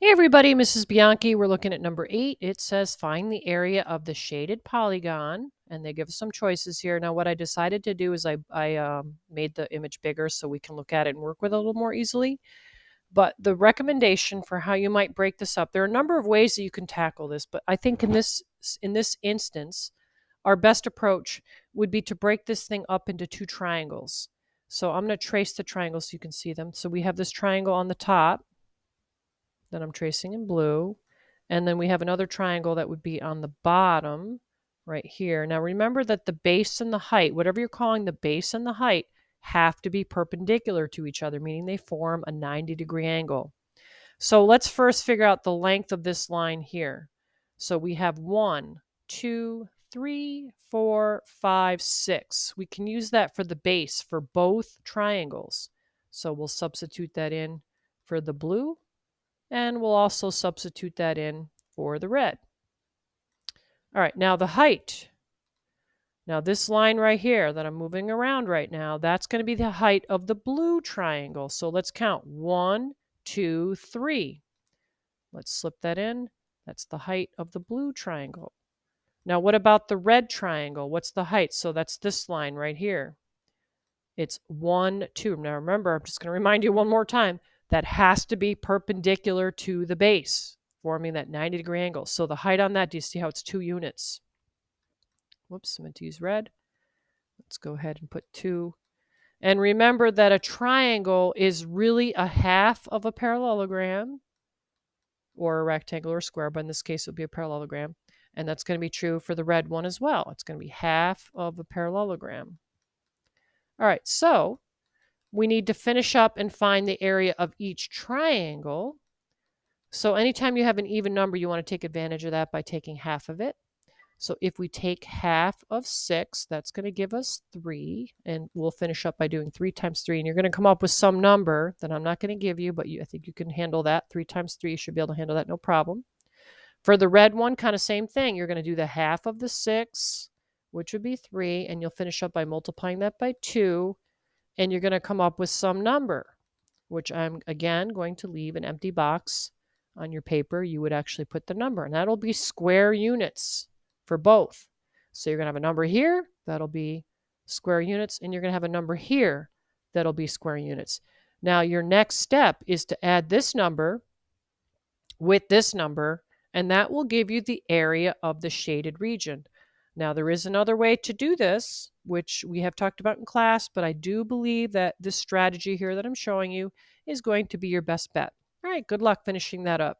Hey everybody, Mrs. Bianchi. We're looking at number 8. It says find the area of the shaded polygon, and they give us some choices here. Now, what I decided to do is I made the image bigger so we can look at it and work with it a little more easily. But the recommendation for how you might break this up, there are a number of ways that you can tackle this, but I think in this instance, our best approach would be to break this thing up into two triangles. So I'm going to trace the triangles so you can see them. So we have this triangle on the top that I'm tracing in blue. And then we have another triangle that would be on the bottom right here. Now remember that the base and the height, whatever you're calling the base and the height, have to be perpendicular to each other, meaning they form a 90-degree angle. So let's first figure out the length of this line here. So we have 1, 2, 3, 4, 5, 6. We can use that for the base for both triangles. So we'll substitute that in for the blue, and we'll also substitute that in for the red. All right, now the height. Now this line right here that I'm moving around right now, that's going to be the height of the blue triangle. So let's count. 1, 2, 3. Let's slip that in. That's the height of the blue triangle. Now what about the red triangle? What's the height? So that's this line right here. It's 1, 2. Now remember, I'm just going to remind you one more time, that has to be perpendicular to the base, forming that 90-degree angle. So the height on that, do you see how it's 2 units? Whoops, I meant to use red. Let's go ahead and put 2. And remember that a triangle is really a half of a parallelogram, or a rectangle or a square, but in this case it would be a parallelogram. And that's going to be true for the red one as well. It's going to be half of a parallelogram. All right, so we need to finish up and find the area of each triangle. So anytime you have an even number, you want to take advantage of that by taking half of it. So if we take half of 6, that's going to give us 3. And we'll finish up by doing 3 times 3. And you're going to come up with some number that I'm not going to give you, but I think you can handle that. 3 times 3, you should be able to handle that, no problem. For the red one, kind of same thing. You're going to do the half of the 6, which would be 3. And you'll finish up by multiplying that by 2. And you're going to come up with some number, which I'm, again, going to leave an empty box on your paper. You would actually put the number, and that'll be square units for both. So you're going to have a number here, that'll be square units, and you're going to have a number here, that'll be square units. Now your next step is to add this number with this number, and that will give you the area of the shaded region. Now, there is another way to do this, which we have talked about in class, but I do believe that this strategy here that I'm showing you is going to be your best bet. All right, good luck finishing that up.